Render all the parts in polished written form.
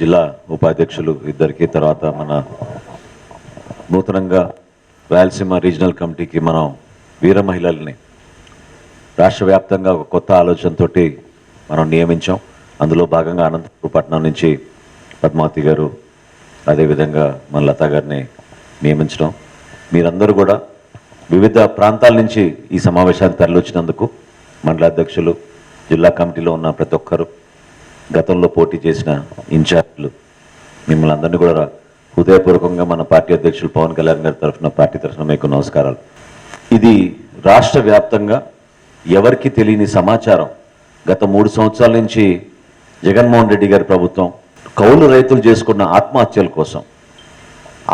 జిల్లా ఉపాధ్యక్షులు ఇద్దరికి, తర్వాత మన నూతనంగా రాయలసీమ రీజనల్ కమిటీకి మనం వీర మహిళల్ని రాష్ట్ర వ్యాప్తంగా ఒక కొత్త ఆలోచనతో మనం నియమించాం. అందులో భాగంగా అనంతపురం నుంచి పద్మావతి గారు, అదేవిధంగా మన లతా గారిని నియమించడం. మీరందరూ కూడా వివిధ ప్రాంతాల నుంచి ఈ సమావేశానికి తరలివచ్చినందుకు మండలాధ్యక్షులు, జిల్లా కమిటీలో ఉన్న ప్రతి ఒక్కరు, గతంలో పోటీ చేసిన ఇన్ఛార్జీలు, మిమ్మల్ని అందరినీ కూడా హృదయపూర్వకంగా మన పార్టీ అధ్యక్షులు పవన్ కళ్యాణ్ గారి తరఫున, పార్టీ తరఫున మీకు నమస్కారాలు. ఇది రాష్ట్ర వ్యాప్తంగా ఎవరికి తెలియని సమాచారం. గత 3 సంవత్సరాల నుంచి జగన్మోహన్ రెడ్డి గారి ప్రభుత్వం కౌలు రైతులు చేసుకున్న ఆత్మహత్యల కోసం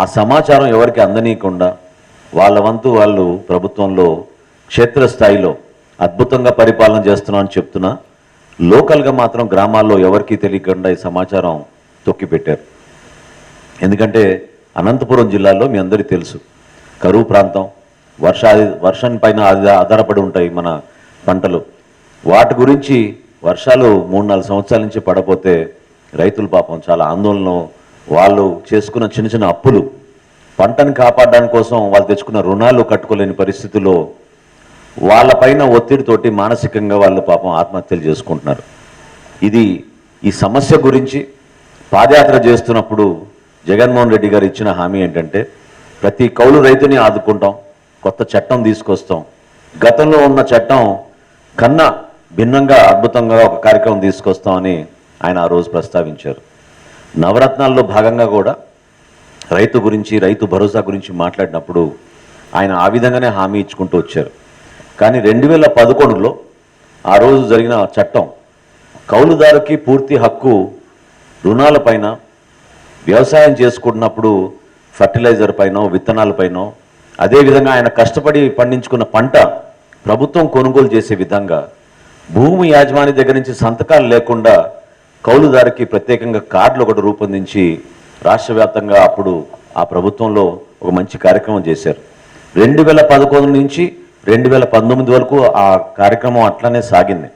ఆ సమాచారం ఎవరికి అందనీయకుండా వాళ్ళ వంతు వాళ్ళు ప్రభుత్వంలో క్షేత్రస్థాయిలో అద్భుతంగా పరిపాలన చేస్తున్నామని చెప్తున్నా, లోకల్గా మాత్రం గ్రామాల్లో ఎవరికీ తెలియకుండా ఈ సమాచారం తొక్కిపెట్టారు. ఎందుకంటే అనంతపురం జిల్లాలో మీ అందరికీ తెలుసు, కరువు ప్రాంతం, వర్షం పైన ఆధారపడి ఉంటాయి మన పంటలు. వాటి గురించి వర్షాలు 3-4 సంవత్సరాల నుంచి పడపోతే రైతులు పాపం చాలా ఆందోళన, వాళ్ళు చేసుకున్న చిన్న చిన్న అప్పులు, పంటను కాపాడడానికి కోసం వాళ్ళు తెచ్చుకున్న రుణాలు కట్టుకోలేని పరిస్థితుల్లో వాళ్ళపైన ఒత్తిడితోటి మానసికంగా వాళ్ళు పాపం ఆత్మహత్యలు చేసుకుంటున్నారు. ఈ సమస్య గురించి పాదయాత్ర చేస్తున్నప్పుడు జగన్మోహన్ రెడ్డి గారు ఇచ్చిన హామీ ఏంటంటే, ప్రతి కౌలు రైతుని ఆదుకుంటాం, కొత్త చట్టం తీసుకొస్తాం, గతంలో ఉన్న చట్టం కన్నా భిన్నంగా అద్భుతంగా ఒక కార్యక్రమం తీసుకొస్తామని ఆయన ఆ రోజు ప్రస్తావించారు. నవరత్నాల్లో భాగంగా కూడా రైతు గురించి, రైతు భరోసా గురించి మాట్లాడినప్పుడు ఆయన ఆ విధంగానే హామీ ఇచ్చుకుంటూ వచ్చారు. కానీ 2011లో ఆ రోజు జరిగిన చట్టం కౌలుదారుకి పూర్తి హక్కు రుణాలపైన, వ్యవసాయం చేసుకుంటున్నప్పుడు ఫర్టిలైజర్ పైన, విత్తనాలపైన, అదేవిధంగా ఆయన కష్టపడి పండించుకున్న పంట ప్రభుత్వం కొనుగోలు చేసే విధంగా, భూమి యాజమాని దగ్గర నుంచి సంతకాలు లేకుండా కౌలుదారికి ప్రత్యేకంగా కార్డులు ఒకటి రూపొందించి రాష్ట్ర వ్యాప్తంగా అప్పుడు ఆ ప్రభుత్వంలో ఒక మంచి కార్యక్రమం చేశారు. 2011 నుంచి 2019 వరకు ఆ కార్యక్రమం అట్లానే సాగింది.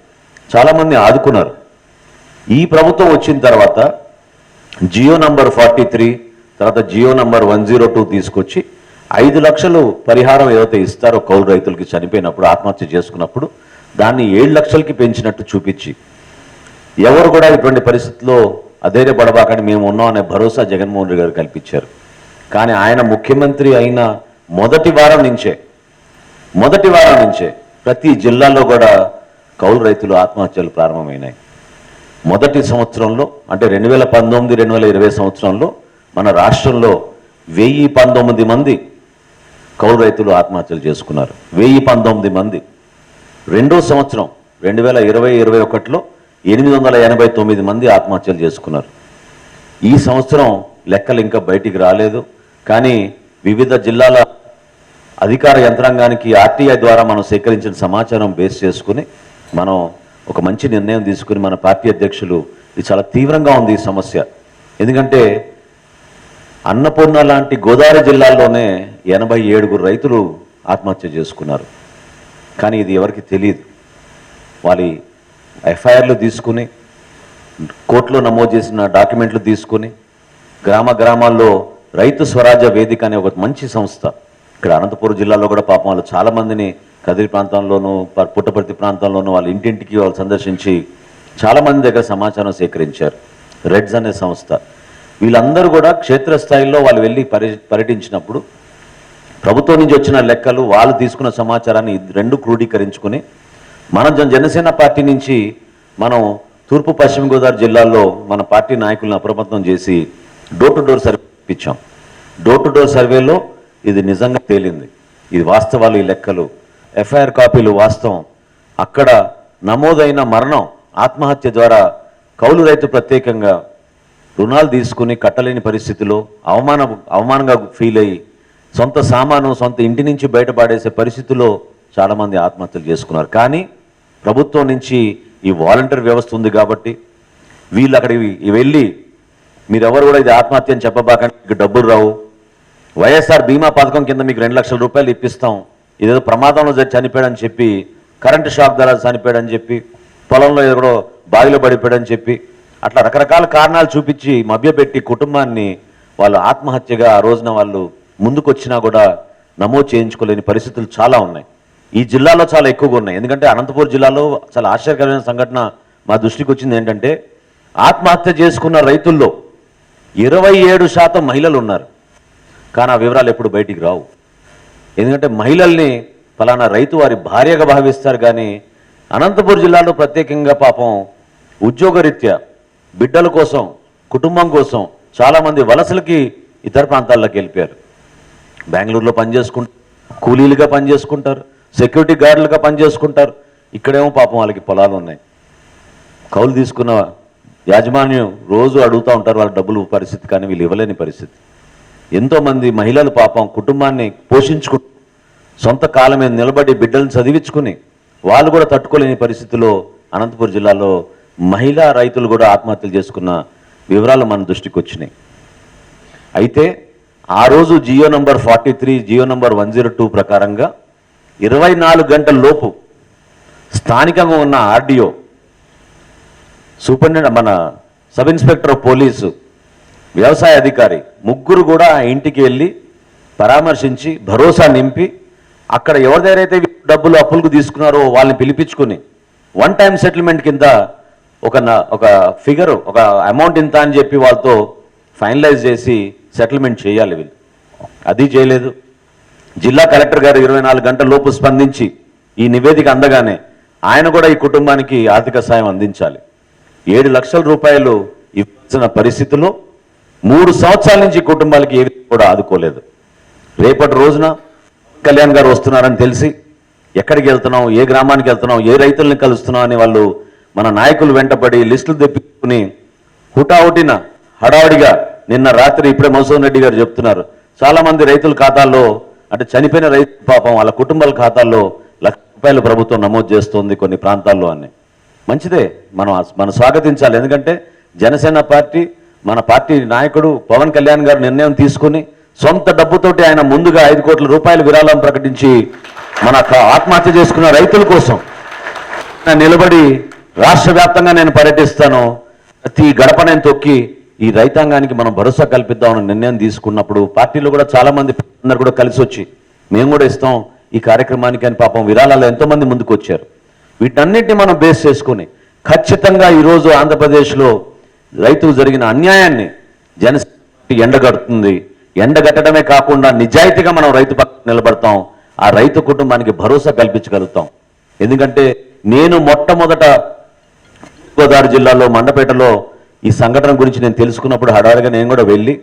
చాలామంది ఆదుకున్నారు. ఈ ప్రభుత్వం వచ్చిన తర్వాత జియో నంబర్ 43, తర్వాత జియో నంబర్ 102 తీసుకొచ్చి 5 లక్షలు పరిహారం ఏదైతే ఇస్తారో కౌలు రైతులకి చనిపోయినప్పుడు, ఆత్మహత్య చేసుకున్నప్పుడు, దాన్ని 7 లక్షలకి పెంచినట్టు చూపించి, ఎవరు కూడా ఇటువంటి పరిస్థితుల్లో అధైర్యపడబాకని మేము ఉన్నాం అనే భరోసా జగన్మోహన్ రెడ్డి గారు కల్పించారు. కానీ ఆయన ముఖ్యమంత్రి అయిన మొదటి వారం నుంచే ప్రతి జిల్లాలో కూడా కౌలు రైతులు ఆత్మహత్యలు ప్రారంభమైనాయి. మొదటి సంవత్సరంలో అంటే 2019-2020 సంవత్సరంలో మన రాష్ట్రంలో 1019 మంది కౌలు రైతులు ఆత్మహత్యలు చేసుకున్నారు. 1019 మంది. రెండో సంవత్సరం 2020-21లో 889 మంది ఆత్మహత్యలు చేసుకున్నారు. ఈ సంవత్సరం లెక్కలు ఇంకా బయటికి రాలేదు. కానీ వివిధ జిల్లాల అధికార యంత్రాంగానికి ఆర్టీఐ ద్వారా మనం సేకరించిన సమాచారం బేస్ చేసుకుని మనం ఒక మంచి నిర్ణయం తీసుకుని, మన పార్టీ అధ్యక్షులు, ఇది చాలా తీవ్రంగా ఉంది ఈ సమస్య. ఎందుకంటే అన్నపూర్ణ లాంటి గోదావరి జిల్లాల్లోనే 87 రైతులు ఆత్మహత్య చేసుకున్నారు. కానీ ఇది ఎవరికి తెలియదు. వాళ్ళ ఎఫ్ఐఆర్లు తీసుకుని, కోర్టులో నమోదు చేసిన డాక్యుమెంట్లు తీసుకుని, గ్రామాల్లో రైతు స్వరాజ్య వేదిక అనే ఒక మంచి సంస్థ ఇక్కడ అనంతపురం జిల్లాలో కూడా పాపం వాళ్ళు చాలామందిని కదిరి ప్రాంతంలోనూ, పుట్టపర్తి ప్రాంతంలోనూ వాళ్ళ ఇంటింటికి వాళ్ళు సందర్శించి చాలామంది దగ్గర సమాచారం సేకరించారు. రెడ్స్ అనే సంస్థ, వీళ్ళందరూ కూడా క్షేత్రస్థాయిలో వాళ్ళు వెళ్ళి పర్యటించినప్పుడు ప్రభుత్వం నుంచి వచ్చిన లెక్కలు, వాళ్ళు తీసుకున్న సమాచారాన్ని రెండు క్రోడీకరించుకుని, మన జనసేన పార్టీ నుంచి మనం తూర్పు పశ్చిమ గోదావరి జిల్లాల్లో మన పార్టీ నాయకులను అప్రమత్తం చేసి డోర్ టు డోర్ సర్వే ఇప్పించాం. డోర్ టు డోర్ సర్వేలో ఇది నిజంగా తేలింది. ఇది వాస్తవాలు, ఈ లెక్కలు, ఎఫ్ఐఆర్ కాపీలు వాస్తవం. అక్కడ నమోదైన మరణం ఆత్మహత్య ద్వారా కౌలు రైతు ప్రత్యేకంగా రుణాలు తీసుకుని కట్టలేని పరిస్థితిలో అవమానంగా ఫీల్ అయ్యి సొంత సామాను, సొంత ఇంటి నుంచి బయటపడేసే పరిస్థితుల్లో చాలామంది ఆత్మహత్యలు చేసుకున్నారు. కానీ ప్రభుత్వం నుంచి ఈ వాలంటీర్ వ్యవస్థ ఉంది కాబట్టి వీళ్ళు అక్కడికి వెళ్ళి, మీరెవరు కూడా ఇది ఆత్మహత్య అని చెప్పబాకండి, మీకు డబ్బులు రావు, వైఎస్ఆర్ బీమా పథకం కింద మీకు 2 లక్షల రూపాయలు ఇప్పిస్తాం, ఇదేదో ప్రమాదంలో చనిపోయాడని చెప్పి, కరెంటు షాక్ ద్వారా చనిపోయాడని చెప్పి, పొలంలో ఎక్కడో బావిలో పడిపోయాడని చెప్పి అట్లా రకరకాల కారణాలు చూపించి మభ్యపెట్టి కుటుంబాన్ని వాళ్ళు ఆత్మహత్యగా ఆ రోజున వాళ్ళు ముందుకొచ్చినా కూడా నమోదు చేయించుకోలేని పరిస్థితులు చాలా ఉన్నాయి. ఈ జిల్లాలో చాలా ఎక్కువగా ఉన్నాయి. ఎందుకంటే అనంతపురం జిల్లాలో చాలా ఆశ్చర్యకరమైన సంఘటన మా దృష్టికి వచ్చింది. ఏంటంటే ఆత్మహత్య చేసుకున్న రైతుల్లో 27% మహిళలు ఉన్నారు. కానీ ఆ వివరాలు ఎప్పుడు బయటికి రావు. ఎందుకంటే మహిళల్ని ఫలానా రైతు వారి భార్యగా భావిస్తారు. కానీ అనంతపురం జిల్లాలో ప్రత్యేకంగా పాపం ఉద్యోగరీత్యా బిడ్డల కోసం కుటుంబం కోసం చాలామంది వలసలకి ఇతర ప్రాంతాల్లోకి వెళ్ళిపోయారు. బెంగళూరులో పనిచేసుకుంటారు, కూలీలుగా పనిచేసుకుంటారు, సెక్యూరిటీ గార్డులుగా పనిచేసుకుంటారు. ఇక్కడేమో పాపం వాళ్ళకి పొలాలు ఉన్నాయి. కౌలు తీసుకున్న యాజమాన్యం రోజు అడుగుతూ ఉంటారు వాళ్ళ డబ్బులు పరిస్థితి, కానీ వీళ్ళు ఇవ్వలేని పరిస్థితి. ఎంతోమంది మహిళలు పాపం కుటుంబాన్ని పోషించుకుంటూ సొంత కాలం మీద నిలబడి బిడ్డలను చదివించుకుని వాళ్ళు కూడా తట్టుకోలేని పరిస్థితిలో అనంతపురం జిల్లాలో మహిళా రైతులు కూడా ఆత్మహత్యలు చేసుకున్న వివరాలు మన దృష్టికి వచ్చినాయి. అయితే ఆ రోజు జియో నంబర్ 43, జియో నంబర్ 102 ప్రకారంగా 24 గంటల లోపు స్థానికంగా ఉన్న ఆర్డీఓ, సూపరింటెండెంట్, మన సబ్ ఇన్స్పెక్టర్ ఆఫ్ పోలీసు, వ్యవసాయ అధికారి ముగ్గురు కూడా ఆ ఇంటికి వెళ్ళి పరామర్శించి భరోసా నింపి అక్కడ ఎవరి దగ్గర అయితే డబ్బులు అప్పులకు తీసుకున్నారో వాళ్ళని పిలిపించుకుని వన్ టైం సెటిల్మెంట్ కింద ఒక ఫిగర్, ఒక అమౌంట్ ఇంత అని చెప్పి వాళ్ళతో ఫైనలైజ్ చేసి సెటిల్మెంట్ చేయాలి. వీళ్ళు అది చేయలేదు. జిల్లా కలెక్టర్ గారు 24 గంటల లోపు స్పందించి ఈ నివేదిక అందగానే ఆయన కూడా ఈ కుటుంబానికి ఆర్థిక సాయం అందించాలి. 7 లక్షల రూపాయలు ఇవ్వాల్సిన పరిస్థితుల్లో 3 సంవత్సరాల నుంచి కుటుంబాలకి ఏవి కూడా ఆదుకోలేదు. రేపటి రోజున కళ్యాణ్ గారు వస్తున్నారని తెలిసి ఎక్కడికి వెళ్తున్నాం, ఏ గ్రామానికి వెళ్తున్నాం, ఏ రైతుల్ని కలుస్తున్నాం అని వాళ్ళు మన నాయకులు వెంటపడి లిస్టులు తెప్పించుకుని హుటాహుటిన హడావుడిగా నిన్న రాత్రి ఇప్పుడే మధుసూదన్ రెడ్డి గారు చెప్తున్నారు, చాలా మంది రైతుల ఖాతాల్లో, అంటే చనిపోయిన రైతు పాపం వాళ్ళ కుటుంబాల ఖాతాల్లో ₹1,00,000 ప్రభుత్వం నమోదు చేస్తుంది కొన్ని ప్రాంతాల్లో అని. మంచిదే, మనం స్వాగతించాలి. ఎందుకంటే జనసేన పార్టీ, మన పార్టీ నాయకుడు పవన్ కళ్యాణ్ గారు నిర్ణయం తీసుకుని సొంత డబ్బుతోటి ఆయన ముందుగా 5 కోట్ల రూపాయల విరాళం ప్రకటించి మన ఆత్మహత్య చేసుకున్న రైతుల కోసం నిలబడి రాష్ట్ర వ్యాప్తంగా నేను పర్యటిస్తాను, ప్రతి గడప నేను తొక్కి ఈ రైతాంగానికి మనం భరోసా కల్పిద్దామని నిర్ణయం తీసుకున్నప్పుడు పార్టీలో కూడా చాలా మంది అందరు కూడా కలిసి వచ్చి మేము కూడా ఇస్తాం ఈ కార్యక్రమానికి అని పాపం విరాళాలు ఎంతోమంది ముందుకు వచ్చారు. వీటన్నిటిని మనం బేస్ చేసుకుని ఖచ్చితంగా ఈరోజు ఆంధ్రప్రదేశ్లో రైతుకు జరిగిన అన్యాయాన్ని జనసేన ఎండగడుతుంది. ఎండగట్టడమే కాకుండా నిజాయితీగా మనం రైతు పక్కన నిలబడతాం, ఆ రైతు కుటుంబానికి భరోసా కల్పించగలుగుతాం. ఎందుకంటే నేను మొట్టమొదట గోదావరి జిల్లాలో మండపేటలో ఈ సంఘటన గురించి నేను తెలుసుకున్నప్పుడు హడావిడిగా నేను కూడా వెళ్ళి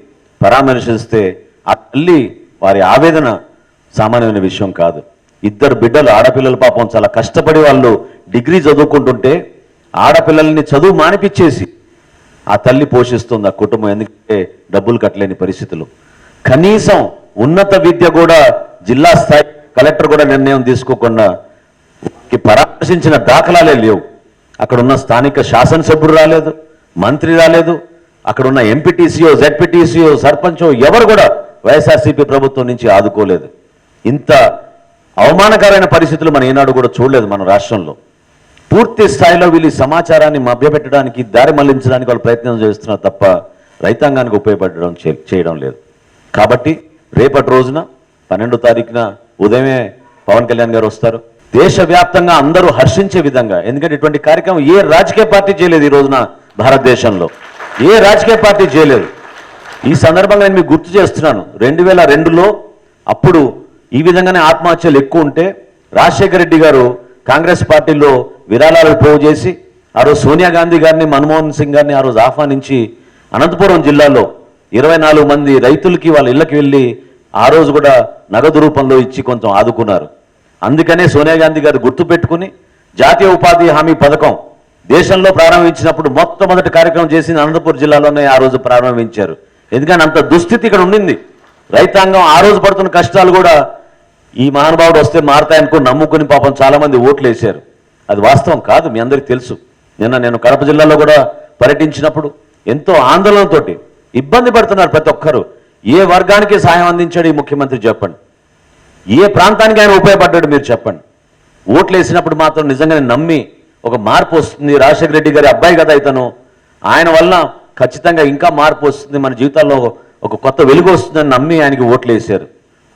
పరామర్శిస్తే ఆ తల్లి వారి ఆవేదన సామాన్యమైన విషయం కాదు. 2 బిడ్డలు, ఆడపిల్లలు పాపం చాలా కష్టపడి వాళ్ళు డిగ్రీ చదువుకుంటుంటే ఆడపిల్లల్ని చదువు మానిపించేసి ఆ తల్లి పోషిస్తుంది ఆ కుటుంబం. ఎందుకంటే డబ్బులు కట్టలేని పరిస్థితులు. కనీసం ఉన్నత విద్య కూడా జిల్లా స్థాయి కలెక్టర్ కూడా నిర్ణయం తీసుకోకుండా పరామర్శించిన దాఖలాలే లేవు. అక్కడ ఉన్న స్థానిక శాసనసభ్యుడు రాలేదు, మంత్రి రాలేదు, అక్కడ ఉన్న ఎంపీటీసీఓ, జెడ్పీటీసీఓ, సర్పంచో ఎవరు కూడా వైఎస్ఆర్సీపీ ప్రభుత్వం నుంచి ఆదుకోలేదు. ఇంత అవమానకరమైన పరిస్థితులు మనం ఏనాడు కూడా చూడలేదు మన రాష్ట్రంలో. పూర్తి స్థాయిలో వీళ్ళు సమాచారాన్ని మభ్యపెట్టడానికి, దారి మళ్లించడానికి వాళ్ళు ప్రయత్నం చేస్తున్నారు తప్ప రైతాంగానికి ఉపయోగపడడం చేయడం లేదు. కాబట్టి రేపటి రోజున 12వ తారీఖున ఉదయమే పవన్ కళ్యాణ్ గారు వస్తారు. దేశవ్యాప్తంగా అందరూ హర్షించే విధంగా, ఎందుకంటే ఇటువంటి కార్యక్రమం ఏ రాజకీయ పార్టీ చేయలేదు ఈ రోజున భారతదేశంలో, ఏ రాజకీయ పార్టీ చేయలేదు. ఈ సందర్భంగా నేను మీకు గుర్తు చేస్తున్నాను, 2002లో అప్పుడు ఈ విధంగానే ఆత్మహత్యలు ఎక్కువ ఉంటే రాజశేఖర రెడ్డి గారు కాంగ్రెస్ పార్టీలో విరాళాలు పోగు చేసి ఆ రోజు సోనియా గాంధీ గారిని, మన్మోహన్ సింగ్ గారిని ఆ రోజు ఆహ్వానించి అనంతపురం జిల్లాలో 24 మంది రైతులకి వాళ్ళ ఇళ్ళకి వెళ్ళి ఆ రోజు కూడా నగదు రూపంలో ఇచ్చి కొంచెం ఆదుకున్నారు. అందుకనే సోనియా గాంధీ గారు గుర్తుపెట్టుకుని జాతీయ ఉపాధి హామీ పథకం దేశంలో ప్రారంభించినప్పుడు మొట్టమొదటి కార్యక్రమం చేసింది అనంతపురం జిల్లాలోనే ఆ రోజు ప్రారంభించారు. ఎందుకని అంత దుస్థితి ఇక్కడ ఉండింది. రైతాంగం ఆ రోజు పడుతున్న కష్టాలు కూడా ఈ మహానుభావుడు వస్తే మారతాయనుకుని నమ్ముకుని పాపం చాలా మంది ఓట్లు వేశారు. అది వాస్తవం కాదు, మీ అందరికీ తెలుసు. నిన్న నేను కడప జిల్లాలో కూడా పర్యటించినప్పుడు ఎంతో ఆందోళనతోటి ఇబ్బంది పడుతున్నారు ప్రతి ఒక్కరు. ఏ వర్గానికి సహాయం అందించాడు ఈ ముఖ్యమంత్రి చెప్పండి, ఏ ప్రాంతానికి ఆయన ఉపయోగపడ్డాడు మీరు చెప్పండి. ఓట్లు వేసినప్పుడు మాత్రం నిజంగానే నమ్మి ఒక మార్పు వస్తుంది, రాజశేఖర రెడ్డి గారి అబ్బాయి కదా ఇతను, ఆయన వలన ఖచ్చితంగా ఇంకా మార్పు వస్తుంది, మన జీవితాల్లో ఒక కొత్త వెలుగు వస్తుందని నమ్మి ఆయనకి ఓట్లు వేశారు.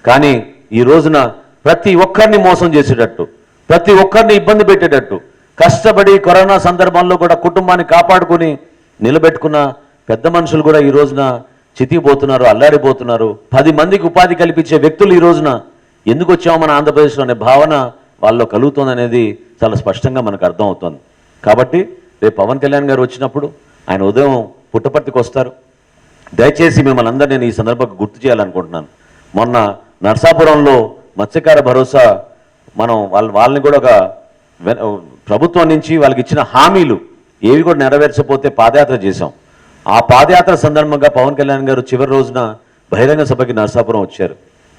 కానీ ఈ రోజున ప్రతి ఒక్కరిని మోసం చేసేటట్టు, ప్రతి ఒక్కరిని ఇబ్బంది పెట్టేటట్టు, కష్టపడి కరోనా సందర్భంలో కూడా కుటుంబాన్ని కాపాడుకుని నిలబెట్టుకున్న పెద్ద మనుషులు కూడా ఈ రోజున చితికిపోతున్నారు, అల్లాడిపోతున్నారు. 10 మందికి ఉపాధి కల్పించే వ్యక్తులు ఈ రోజున ఎందుకు వచ్చామో మన ఆంధ్రప్రదేశ్లో అనే భావన వాళ్ళలో కలుగుతుంది అనేది చాలా స్పష్టంగా మనకు అర్థమవుతుంది. కాబట్టి రేపు పవన్ కళ్యాణ్ గారు వచ్చినప్పుడు ఆయన ఉదయం పుట్టపర్తికి వస్తారు. దయచేసి మిమ్మల్ని అందరూ నేను ఈ సందర్భంగా గుర్తు చేయాలనుకుంటున్నాను. మొన్న నర్సాపురంలో మత్స్యకార భరోసా మనం వాళ్ళని కూడా ఒక ప్రభుత్వం నుంచి వాళ్ళకి ఇచ్చిన హామీలు ఏవి కూడా నెరవేర్చకపోతే పాదయాత్ర చేశాం. ఆ పాదయాత్ర సందర్భంగా పవన్ కళ్యాణ్ గారు చివరి రోజున బహిరంగ సభకి నర్సాపురం వచ్చారు.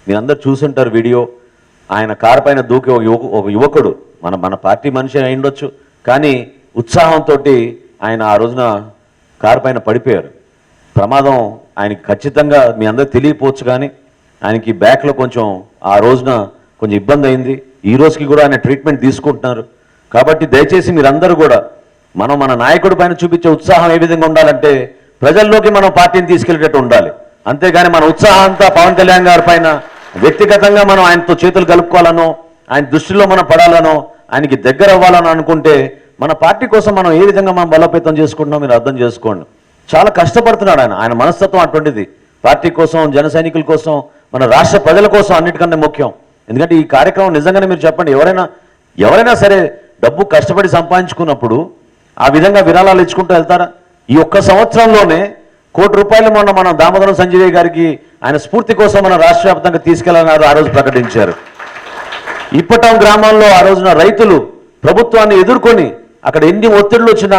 మీరందరూ చూసుంటారు వీడియో. ఆయన కారు పైన దూకి ఒక యువకుడు మన పార్టీ మనిషి అయి ఉండొచ్చు, కానీ ఉత్సాహంతో ఆయన ఆ రోజున కారు పైన పడిపోయారు. ప్రమాదం ఆయనకి ఖచ్చితంగా మీ అందరికి తెలియపోవచ్చు, కానీ ఆయనకి బ్యాక్లో కొంచెం ఆ రోజున కొంచెం ఇబ్బంది అయింది. ఈ రోజుకి కూడా ఆయన ట్రీట్మెంట్ తీసుకుంటున్నారు. కాబట్టి దయచేసి మీరందరూ కూడా మన నాయకుడి పైన చూపించే ఉత్సాహం ఏ విధంగా ఉండాలంటే ప్రజల్లోకి మనం పార్టీని తీసుకెళ్లేటట్టు ఉండాలి. అంతేగాని మన ఉత్సాహం అంతా పవన్ కళ్యాణ్ గారి పైన వ్యక్తిగతంగా మనం ఆయనతో చేతులు కలుపుకోవాలనో, ఆయన దృష్టిలో మనం పడాలనో, ఆయనకి దగ్గర అవ్వాలని అనుకుంటే మన పార్టీ కోసం మనం ఏ విధంగా మనం బలోపేతం చేసుకుంటున్నాం మీరు అర్థం చేసుకోండి. చాలా కష్టపడుతున్నాడు ఆయన మనస్తత్వం అటువంటిది. పార్టీ కోసం, జన సైనికుల కోసం, మన రాష్ట్ర ప్రజల కోసం అన్నిటికన్నా ముఖ్యం. ఎందుకంటే ఈ కార్యక్రమం నిజంగానే మీరు చెప్పండి, ఎవరైనా సరే డబ్బు కష్టపడి సంపాదించుకున్నప్పుడు ఆ విధంగా విరాళాలు ఇచ్చుకుంటూ వెళ్తారా? ఈ ఒక్క సంవత్సరంలోనే ₹1 కోటి మొన్న మనం దామోదరం సంజయ్ గారికి ఆయన స్ఫూర్తి కోసం మన రాష్ట్ర వ్యాప్తంగా తీసుకెళ్లాలని ఆ రోజు ప్రకటించారు. ఇప్పటం గ్రామాల్లో ఆ రోజున రైతులు ప్రభుత్వాన్ని ఎదుర్కొని అక్కడ ఎన్ని ఒత్తిళ్లు వచ్చినా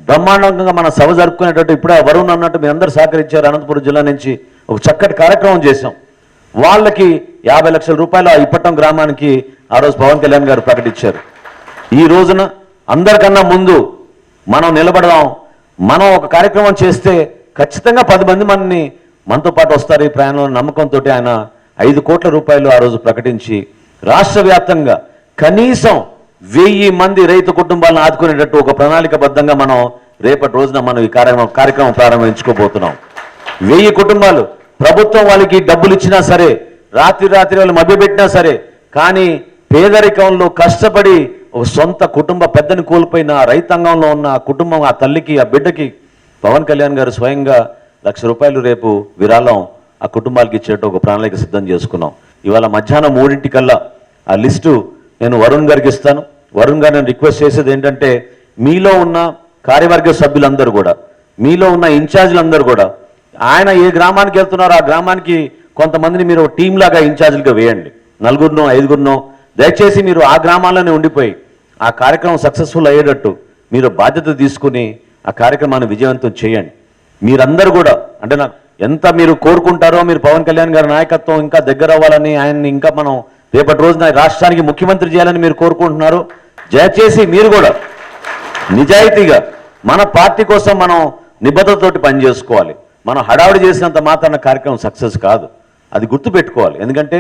బ్రహ్మాండంగా మన సభ జరుపుకునేటట్టు ఇప్పుడే వరుణ్ అన్నట్టు మీ అందరూ సహకరించారు. అనంతపురం జిల్లా నుంచి ఒక చక్కటి కార్యక్రమం చేశాం. వాళ్ళకి ₹50 లక్షల ఆ ఇప్పటం గ్రామానికి ఆ రోజు పవన్ కళ్యాణ్ గారు ప్రకటించారు. ఈ రోజున అందరికన్నా ముందు మనం నిలబడదాం. మనం ఒక కార్యక్రమం చేస్తే ఖచ్చితంగా 10 మంది మనతో పాటు వస్తారు ఈ ప్రయాణంలో నమ్మకంతో ఆయన ₹5 కోట్ల ఆ రోజు ప్రకటించి రాష్ట్ర వ్యాప్తంగా కనీసం 1000 మంది రైతు కుటుంబాలను ఆదుకునేటట్టు ఒక ప్రణాళికబద్ధంగా మనం రేపటి రోజున మనం ఈ కార్యక్రమం ప్రారంభించుకోబోతున్నాం. 1000 కుటుంబాలు ప్రభుత్వం వాళ్ళకి డబ్బులు ఇచ్చినా సరే, రాత్రి వాళ్ళు మభ్యపెట్టినా సరే, కానీ పేదరికంలో కష్టపడి ఒక సొంత కుటుంబ పెద్దని కోల్పోయిన రైతాంగంలో ఉన్న ఆ కుటుంబం, ఆ తల్లికి, ఆ బిడ్డకి పవన్ కళ్యాణ్ గారు స్వయంగా ₹1,00,000 రేపు విరాళం ఆ కుటుంబాలకి ఇచ్చేట్టు ఒక ప్రణాళిక సిద్ధం చేసుకున్నాం. ఇవాళ మధ్యాహ్నం 3 ఆ లిస్టు నేను వరుణ్ గారికి ఇస్తాను. వరుణ్ గారు నేను రిక్వెస్ట్ చేసేది ఏంటంటే, మీలో ఉన్న కార్యవర్గ సభ్యులందరూ కూడా, మీలో ఉన్న ఇన్ఛార్జీలందరూ కూడా ఆయన ఏ గ్రామానికి వెళ్తున్నారో ఆ గ్రామానికి కొంతమందిని మీరు టీం లాగా ఇన్ఛార్జీలుగా వేయండి. 4 5 దయచేసి మీరు ఆ గ్రామాల్లోనే ఉండిపోయి ఆ కార్యక్రమం సక్సెస్ఫుల్ అయ్యేటట్టు మీరు బాధ్యత తీసుకుని ఆ కార్యక్రమాన్ని విజయవంతం చేయండి. మీరందరూ కూడా అంటే నాకు ఎంత మీరు కోరుకుంటారో, మీరు పవన్ కళ్యాణ్ గారి నాయకత్వం ఇంకా దగ్గర అవ్వాలని, ఆయన్ని ఇంకా మనం రేపటి రోజున రాష్ట్రానికి ముఖ్యమంత్రి చేయాలని మీరు కోరుకుంటున్నారు. దయచేసి మీరు కూడా నిజాయితీగా మన పార్టీ కోసం మనం నిబద్ధతతోటి పనిచేసుకోవాలి. మనం హడావిడి చేసినంత మాత్రాన కార్యక్రమం సక్సెస్ కాదు, అది గుర్తుపెట్టుకోవాలి. ఎందుకంటే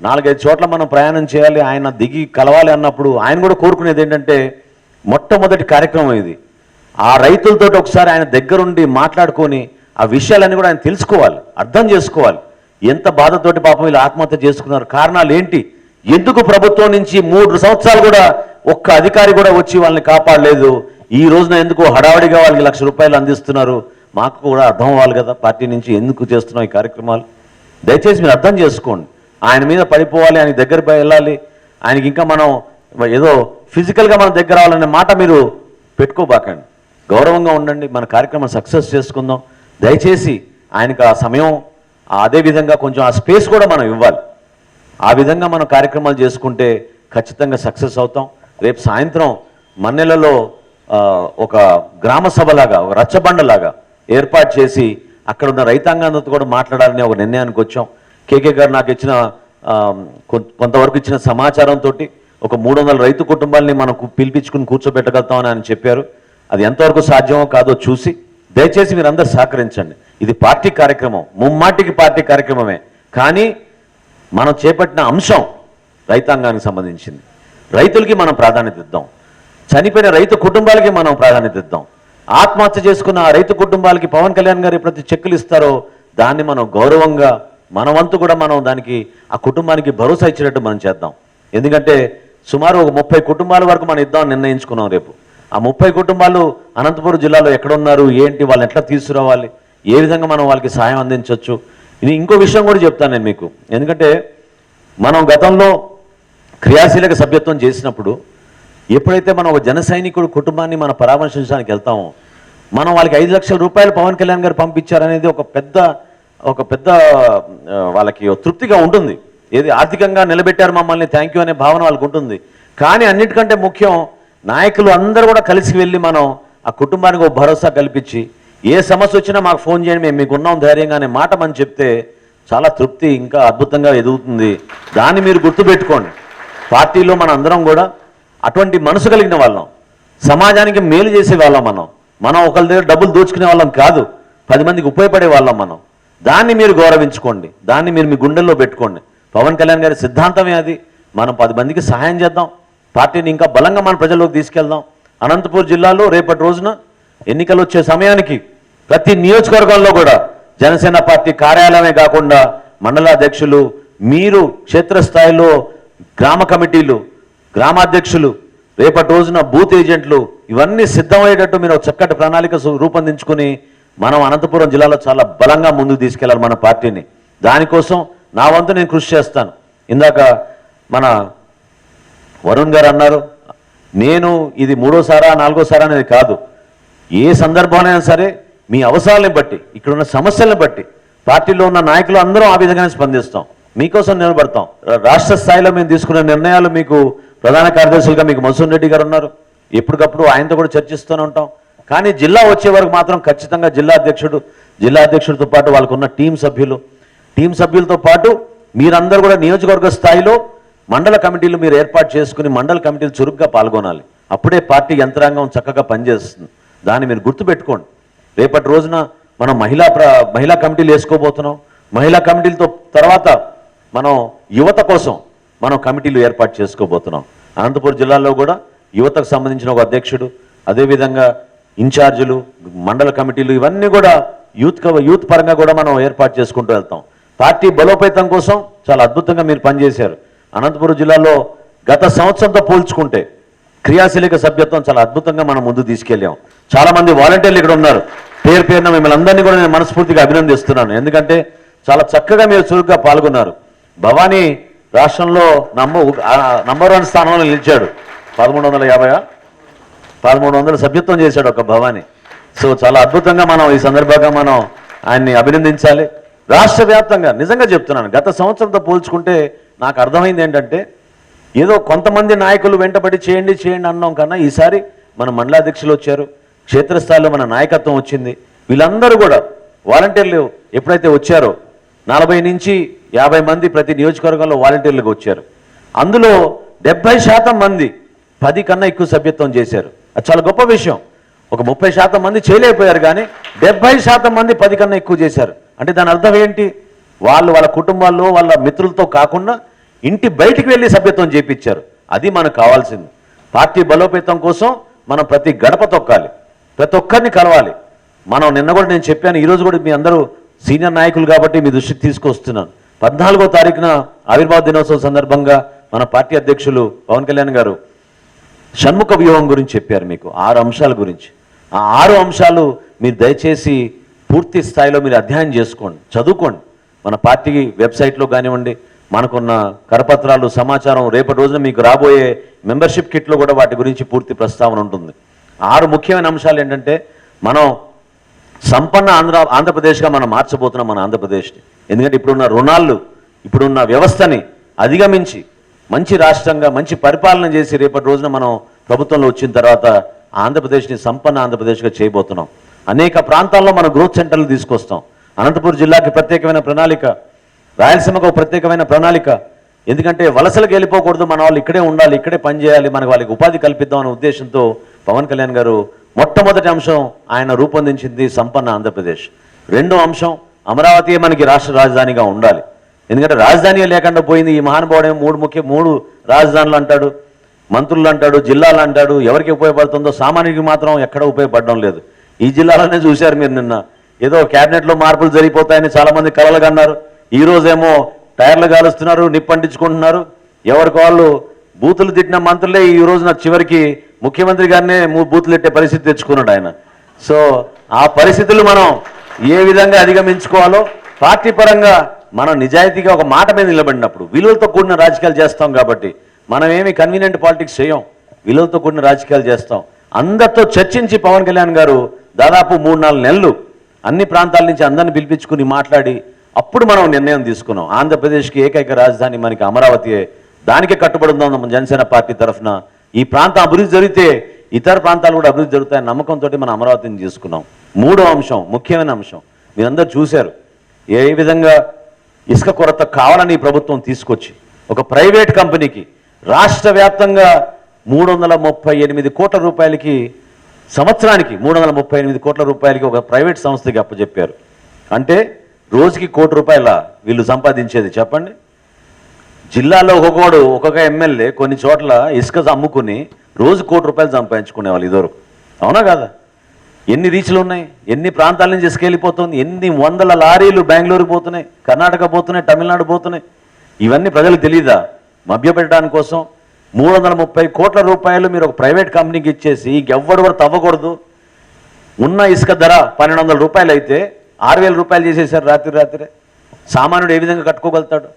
4-5 చోట్ల మనం ప్రయాణం చేయాలి, ఆయన దిగి కలవాలి అన్నప్పుడు ఆయన కూడా కోరుకునేది ఏంటంటే మొట్టమొదటి కార్యక్రమం ఇది. ఆ రైతులతో ఒకసారి ఆయన దగ్గరుండి మాట్లాడుకొని ఆ విషయాలన్నీ కూడా ఆయన తెలుసుకోవాలి, అర్థం చేసుకోవాలి. ఎంత బాధతోటి పాపం వీళ్ళు ఆత్మహత్య చేసుకున్నారు, కారణాలు ఏంటి, ఎందుకు ప్రభుత్వం నుంచి 3 సంవత్సరాలు కూడా ఒక్క అధికారి కూడా వచ్చి వాళ్ళని కాపాడలేదు, ఈ రోజున ఎందుకు హడావడిగా వాళ్ళకి ₹1,00,000 అందిస్తున్నారు, మాకు కూడా అర్థం అవ్వాలి కదా పార్టీ నుంచి ఎందుకు చేస్తున్నాం ఈ కార్యక్రమాలు. దయచేసి మీరు అర్థం చేసుకోండి. ఆయన మీద పడిపోవాలి, ఆయన దగ్గర వెళ్ళాలి, ఆయనకి ఇంకా మనం ఏదో ఫిజికల్గా మనం దగ్గర రావాలనే మాట మీరు పెట్టుకోబాకండి. గౌరవంగా ఉండండి, మన కార్యక్రమం సక్సెస్ చేసుకుందాం. దయచేసి ఆయనకు ఆ సమయం, అదేవిధంగా కొంచెం ఆ స్పేస్ కూడా మనం ఇవ్వాలి. ఆ విధంగా మనం కార్యక్రమాలు చేసుకుంటే ఖచ్చితంగా సక్సెస్ అవుతాం. రేపు సాయంత్రం మన్నెలలో ఒక గ్రామ సభలాగా, ఒక రచ్చబండలాగా ఏర్పాటు చేసి అక్కడ ఉన్న రైతాంగాంతో కూడా మాట్లాడాలని ఒక నిర్ణయానికి వచ్చాం. కేకే గారు నాకు ఇచ్చిన కొంతవరకు ఇచ్చిన సమాచారంతో ఒక 300 రైతు కుటుంబాలని మనం పిలిపించుకుని కూర్చోబెట్టగలుగుతామని ఆయన చెప్పారు. అది ఎంతవరకు సాధ్యమో కాదో చూసి దయచేసి మీరు అందరూ సహకరించండి. ఇది పార్టీ కార్యక్రమం, ముమ్మాటికి పార్టీ కార్యక్రమమే, కానీ మనం చేపట్టిన అంశం రైతాంగానికి సంబంధించింది. రైతులకి మనం ప్రాధాన్యత ఇద్దాం, చనిపోయిన రైతు కుటుంబాలకి మనం ప్రాధాన్యత ఇద్దాం. ఆత్మహత్య చేసుకున్న ఆ రైతు కుటుంబాలకి పవన్ కళ్యాణ్ గారు ఎప్పుడైతే చెక్కులు ఇస్తారో దాన్ని మనం గౌరవంగా మన వంతు కూడా మనం దానికి ఆ కుటుంబానికి భరోసా ఇచ్చేటట్టు మనం చేద్దాం. ఎందుకంటే సుమారు ఒక 30 కుటుంబాల వరకు మనం ఇద్దామని నిర్ణయించుకున్నాం. రేపు ఆ 30 కుటుంబాలు అనంతపురం జిల్లాలో ఎక్కడున్నారు, ఏంటి, వాళ్ళని ఎట్లా తీసుకురావాలి, ఏ విధంగా మనం వాళ్ళకి సహాయం అందించవచ్చు. ఇది ఇంకో విషయం కూడా చెప్తాను నేను మీకు. ఎందుకంటే మనం గతంలో క్రియాశీలక సభ్యత్వం చేసినప్పుడు ఎప్పుడైతే మనం ఒక జన సైనికుడు కుటుంబాన్ని మనం పరామర్శించడానికి వెళ్తామో మనం వాళ్ళకి 5 లక్షల రూపాయలు పవన్ కళ్యాణ్ గారు పంపించారనేది ఒక పెద్ద వాళ్ళకి తృప్తిగా ఉంటుంది. ఏది ఆర్థికంగా నిలబెట్టారు మమ్మల్ని, థ్యాంక్ యూ అనే భావన వాళ్ళకు ఉంటుంది. కానీ అన్నిటికంటే ముఖ్యం నాయకులు అందరూ కూడా కలిసి వెళ్ళి మనం ఆ కుటుంబానికి ఒక భరోసా కల్పించి ఏ సమస్య వచ్చినా మాకు ఫోన్ చేయండి, మేము మీకు ఉన్నాం ధైర్యంగా అనే మాట మనం చెప్తే చాలా తృప్తి ఇంకా అద్భుతంగా ఎదుగుతుంది. దాన్ని మీరు గుర్తుపెట్టుకోండి. పార్టీలో మన అందరం కూడా అటువంటి మనసు కలిగిన వాళ్ళం, సమాజానికి మేలు చేసే వాళ్ళం. మనం ఒకరి దగ్గర డబ్బులు దోచుకునే వాళ్ళం కాదు, 10 మందికి ఉపయోగపడే వాళ్ళం మనం. దాన్ని మీరు గౌరవించుకోండి, దాన్ని మీరు మీ గుండెల్లో పెట్టుకోండి. పవన్ కళ్యాణ్ గారి సిద్ధాంతమే అది. మనం 10 మందికి సహాయం చేద్దాం, పార్టీని ఇంకా బలంగా మన ప్రజల్లోకి తీసుకెళ్దాం. అనంతపూర్ జిల్లాలో రేపటి రోజున ఎన్నికలు వచ్చే సమయానికి ప్రతి నియోజకవర్గంలో కూడా జనసేన పార్టీ కార్యాలయమే కాకుండా మండలాధ్యక్షులు, మీరు క్షేత్రస్థాయిలో గ్రామ కమిటీలు, గ్రామాధ్యక్షులు, రేపటి రోజున బూత్ ఏజెంట్లు ఇవన్నీ సిద్ధమయ్యేటట్టు మీరు ఒక చక్కటి ప్రణాళిక రూపొందించుకుని మనం అనంతపురం జిల్లాలో చాలా బలంగా ముందుకు తీసుకెళ్లాలి మన పార్టీని. దానికోసం నా వంతు నేను కృషి చేస్తాను. ఇందాక మన వరుణ్ గారు అన్నారు, నేను ఇది 3వ సారా 4వ సారా అనేది కాదు. ఏ సందర్భంలో సరే మీ అవసరాలను బట్టి, ఇక్కడున్న సమస్యలను బట్టి పార్టీలో ఉన్న నాయకులు అందరం ఆ విధంగానే స్పందిస్తాం, మీకోసం నిలబడతాం. రాష్ట్ర స్థాయిలో మేము తీసుకున్న నిర్ణయాలు మీకు ప్రధాన కార్యదర్శులుగా మీకు మన్సూర్ రెడ్డి గారు ఉన్నారు, ఎప్పటికప్పుడు ఆయనతో కూడా చర్చిస్తూనే ఉంటాం. కానీ జిల్లా వచ్చే వరకు మాత్రం ఖచ్చితంగా జిల్లా అధ్యక్షుడితో పాటు వాళ్ళకు ఉన్న టీం సభ్యులతో పాటు మీరందరూ కూడా నియోజకవర్గ స్థాయిలో మండల కమిటీలు మీరు ఏర్పాటు చేసుకుని మండల కమిటీలు చురుగ్గా పాల్గొనాలి. అప్పుడే పార్టీ యంత్రాంగం చక్కగా పనిచేస్తుంది. దాన్ని మీరు గుర్తుపెట్టుకోండి. రేపటి రోజున మనం మహిళా కమిటీలు వేసుకోబోతున్నాం. మహిళా కమిటీలతో తర్వాత మనం యువత కోసం మనం కమిటీలు ఏర్పాటు చేసుకోబోతున్నాం. అనంతపురం జిల్లాలో కూడా యువతకు సంబంధించిన ఒక అధ్యక్షుడు, అదేవిధంగా ఇన్ఛార్జీలు, మండల కమిటీలు ఇవన్నీ కూడా యూత్ పరంగా కూడా మనం ఏర్పాటు చేసుకుంటూ వెళ్తాం. పార్టీ బలోపేతం కోసం చాలా అద్భుతంగా మీరు పనిచేశారు. అనంతపురం జిల్లాలో గత సంవత్సరంతో పోల్చుకుంటే క్రియాశీలక సభ్యత్వం చాలా అద్భుతంగా మనం ముందు తీసుకెళ్ళాం. చాలా మంది వాలంటీర్లు ఇక్కడ ఉన్నారు. పేరున మిమ్మల్ని అందరినీ కూడా నేను మనస్ఫూర్తిగా అభినందిస్తున్నాను. ఎందుకంటే చాలా చక్కగా మీరు చురుగ్గా పాల్గొన్నారు. భవానీ రాష్ట్రంలో నంబర్ 1 స్థానంలో నిలిచాడు. 1300 సభ్యత్వం చేశాడు ఒక భవానీ. సో చాలా అద్భుతంగా మనం ఈ సందర్భంగా మనం ఆయన్ని అభినందించాలి. రాష్ట్ర వ్యాప్తంగా నిజంగా చెప్తున్నాను, గత సంవత్సరంతో పోల్చుకుంటే నాకు అర్థమైంది ఏంటంటే ఏదో కొంతమంది నాయకులు వెంటబడి చేయండి అన్నాం కన్నా ఈసారి మన మండలాధ్యక్షులు వచ్చారు, క్షేత్రస్థాయిలో మన నాయకత్వం వచ్చింది. వీళ్ళందరూ కూడా వాలంటీర్లు ఎప్పుడైతే వచ్చారో 40 నుంచి 50 మంది ప్రతి నియోజకవర్గంలో వాలంటీర్లుగా వచ్చారు. అందులో 70% మంది 10 కన్నా ఎక్కువ సభ్యత్వం చేశారు. అది చాలా గొప్ప విషయం. ఒక 30% మంది చేయలేకపోయారు, కానీ 70% మంది 10 కన్నా ఎక్కువ చేశారు. అంటే దాని అర్థం ఏంటి? వాళ్ళ కుటుంబాల్లో వాళ్ళ మిత్రులతో కాకుండా ఇంటి బయటికి వెళ్ళి సభ్యత్వం చేయించారు. అది మనకు కావాల్సింది. పార్టీ బలోపేతం కోసం మనం ప్రతి గడప తొక్కాలి, ప్రతి ఒక్కరిని కలవాలి. మనం నిన్న కూడా నేను చెప్పాను, ఈరోజు కూడా మీ అందరూ సీనియర్ నాయకులు కాబట్టి మీ దృష్టికి తీసుకొస్తున్నాను. 14వ తారీఖున ఆవిర్భావ దినోత్సవం సందర్భంగా మన పార్టీ అధ్యక్షులు పవన్ కళ్యాణ్ గారు షణ్ముఖ వ్యూహం గురించి చెప్పారు. మీకు 6 అంశాల గురించి. ఆ 6 అంశాలు మీరు దయచేసి పూర్తి స్థాయిలో మీరు అధ్యయనం చేసుకోండి, చదువుకోండి. మన పార్టీ వెబ్సైట్లో కానివ్వండి, మనకున్న కరపత్రాలు, సమాచారం, రేపటి రోజున మీకు రాబోయే మెంబర్షిప్ కిట్లో కూడా వాటి గురించి పూర్తి ప్రస్తావన ఉంటుంది. 6 ముఖ్యమైన అంశాలు ఏంటంటే, మనం సంపన్న ఆంధ్రప్రదేశ్గా మనం మార్చబోతున్నాం మన ఆంధ్రప్రదేశ్ని. ఎందుకంటే ఇప్పుడున్న రుణాలు, ఇప్పుడున్న వ్యవస్థని అధిగమించి మంచి రాష్ట్రంగా మంచి పరిపాలన చేసి రేపటి రోజున మనం ప్రభుత్వంలో వచ్చిన తర్వాత ఆంధ్రప్రదేశ్ని సంపన్న ఆంధ్రప్రదేశ్గా చేయబోతున్నాం. అనేక ప్రాంతాల్లో మనం గ్రోత్ సెంటర్లు తీసుకొస్తాం. అనంతపురం జిల్లాకి ప్రత్యేకమైన ప్రణాళిక, రాయలసీమకు ఒక ప్రత్యేకమైన ప్రణాళిక. ఎందుకంటే వలసలకు వెళ్ళిపోకూడదు, మన వాళ్ళు ఇక్కడే ఉండాలి, ఇక్కడే పనిచేయాలి, మనకు వాళ్ళకి ఉపాధి కల్పిద్దాం అనే ఉద్దేశంతో పవన్ కళ్యాణ్ గారు మొట్టమొదటి అంశం ఆయన రూపొందించింది సంపన్న ఆంధ్రప్రదేశ్. 2వ అంశం అమరావతి మనకి రాష్ట్ర రాజధానిగా ఉండాలి. ఎందుకంటే రాజధాని లేకుండా పోయింది. ఈ మహానుభావుడే 3 రాజధానులు అంటాడు, మంత్రులు అంటాడు, జిల్లాలు అంటాడు. ఎవరికి ఉపయోగపడుతుందో సామాన్యుడికి మాత్రం ఎక్కడ ఉపయోగపడడం లేదు. ఈ జిల్లాలోనే చూశారు మీరు నిన్న. ఏదో క్యాబినెట్లో మార్పులు జరిగిపోతాయని చాలామంది కలలుగా అన్నారు. ఈ రోజేమో టైర్లు కాలుస్తున్నారు, నిప్పంటించుకుంటున్నారు. ఎవరికి వాళ్ళు బూతులు తిట్టిన మంత్రులే ఈ రోజున చివరికి ముఖ్యమంత్రి గారినే బూతులు తిట్టే పరిస్థితి తెచ్చుకున్నాడు ఆయన. సో ఆ పరిస్థితులు మనం ఏ విధంగా అధిగమించుకోవాలో పార్టీ పరంగా మనం నిజాయితీగా ఒక మాట మీద నిలబడినప్పుడు విలువలతో కూడిన రాజకీయాలు చేస్తాం. కాబట్టి మనం ఏమి కన్వీనియంట్ పాలిటిక్స్ చేయం, విలువలతో కూడిన రాజకీయాలు చేస్తాం. అందరితో చర్చించి పవన్ కళ్యాణ్ గారు దాదాపు 3-4 నెలలు అన్ని ప్రాంతాల నుంచి అందరిని పిలిపించుకుని మాట్లాడి అప్పుడు మనం నిర్ణయం తీసుకున్నాం. ఆంధ్రప్రదేశ్కి ఏకైక రాజధాని మనకి అమరావతియే, దానికే కట్టుబడి ఉందాం మన జనసేన పార్టీ తరఫున. ఈ ప్రాంతం అభివృద్ధి జరిగితే ఇతర ప్రాంతాలు కూడా అభివృద్ధి జరుగుతాయని నమ్మకంతో మనం అమరావతిని తీసుకున్నాం. మూడో అంశం, ముఖ్యమైన అంశం, మీరందరూ చూశారు ఏ విధంగా ఇసుక కొరత కావాలని ఈ ప్రభుత్వం తీసుకొచ్చి ఒక ప్రైవేట్ కంపెనీకి రాష్ట్ర వ్యాప్తంగా 338 కోట్ల రూపాయలకి, సంవత్సరానికి 338 కోట్ల రూపాయలకి ఒక ప్రైవేట్ సంస్థకి అప్పచెప్పారు. అంటే రోజుకి ₹1 కోటి వీళ్ళు సంపాదించేది చెప్పండి. జిల్లాలో ఒక్కొక్క ఎమ్మెల్యే కొన్ని చోట్ల ఇసుక అమ్ముకుని రోజు ₹1 కోటి సంపాదించుకునేవాళ్ళు ఇదివరకు. అవునా కాదా? ఎన్ని రీచ్లు ఉన్నాయి, ఎన్ని ప్రాంతాల నుంచి ఇసుక వెళ్ళిపోతుంది, ఎన్ని వందల లారీలు బెంగళూరు పోతున్నాయి, కర్ణాటక పోతున్నాయి, తమిళనాడు పోతున్నాయి. ఇవన్నీ ప్రజలకు తెలియదా? మభ్యపెట్టడానికి కోసం 330 కోట్ల రూపాయలు మీరు ఒక ప్రైవేట్ కంపెనీకి ఇచ్చేసి ఎవ్వడు కూడా తవ్వకూడదు. ఉన్న ఇసుక ధర ₹1,200 అయితే ₹6,000 చేసేసారు రాత్రి. సామాన్యుడు ఏ విధంగా కట్టుకోగలుగుతాడు?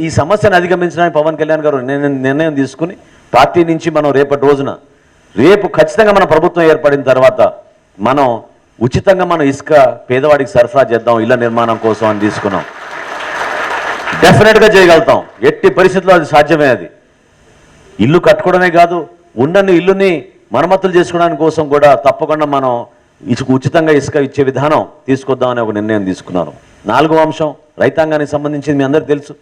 ఈ సమస్యను అధిగమించడానికి పవన్ కళ్యాణ్ గారు నిర్ణయం తీసుకుని పార్టీ నుంచి మనం రేపు ఖచ్చితంగా మన ప్రభుత్వం ఏర్పడిన తర్వాత మనం ఉచితంగా మనం ఇసుక పేదవాడికి సరఫరా చేద్దాం ఇళ్ల నిర్మాణం కోసం అని తీసుకున్నాం. డెఫినెట్గా చేయగలుగుతాం, ఎట్టి పరిస్థితుల్లో అది సాధ్యమే. అది ఇల్లు కట్టుకోవడమే కాదు, ఉన్న ఇల్లుని మరమ్మతులు చేసుకోవడానికి కోసం కూడా తప్పకుండా మనం ఉచితంగా ఇసుక ఇచ్చే విధానం తీసుకొద్దామని ఒక నిర్ణయం తీసుకున్నాను. 4వ అంశం రైతాంగానికి సంబంధించింది మీ అందరికీ తెలుసు.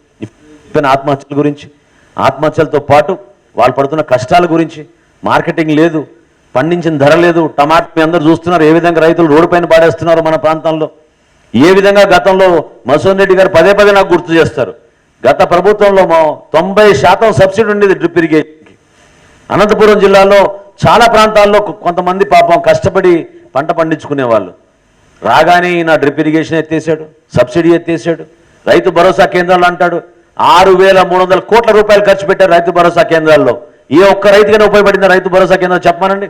ఇప్పుడు ఆత్మహత్యల గురించి, ఆత్మహత్యలతో పాటు వాళ్ళు పడుతున్న కష్టాల గురించి, మార్కెటింగ్ లేదు, పండించిన ధర లేదు. టమాటా మీ అందరూ చూస్తున్నారు ఏ విధంగా రైతులు రోడ్డు పైన పాడేస్తున్నారు మన ప్రాంతంలో. ఏ విధంగా గతంలో మసోన్ రెడ్డి గారు పదే నాకు గుర్తు చేస్తారు, గత ప్రభుత్వంలో 90% సబ్సిడీ ఉండేది డ్రిప్ ఇరిగేషన్కి. అనంతపురం జిల్లాలో చాలా ప్రాంతాల్లో కొంతమంది పాపం కష్టపడి పంట పండించుకునేవాళ్ళు. రాగానే నా drip irrigation ఎత్తేసాడు, subsidy ఎత్తేసాడు. Rythu Bharosa కేంద్రాలు అంటాడు 6,300 కోట్ల రూపాయలు ఖర్చు పెట్టారు రైతు భరోసా కేంద్రాల్లో. ఏ ఒక్క రైతుకైనా ఉపయోగపడిందా రైతు భరోసా కేంద్రం? చెప్పానండి,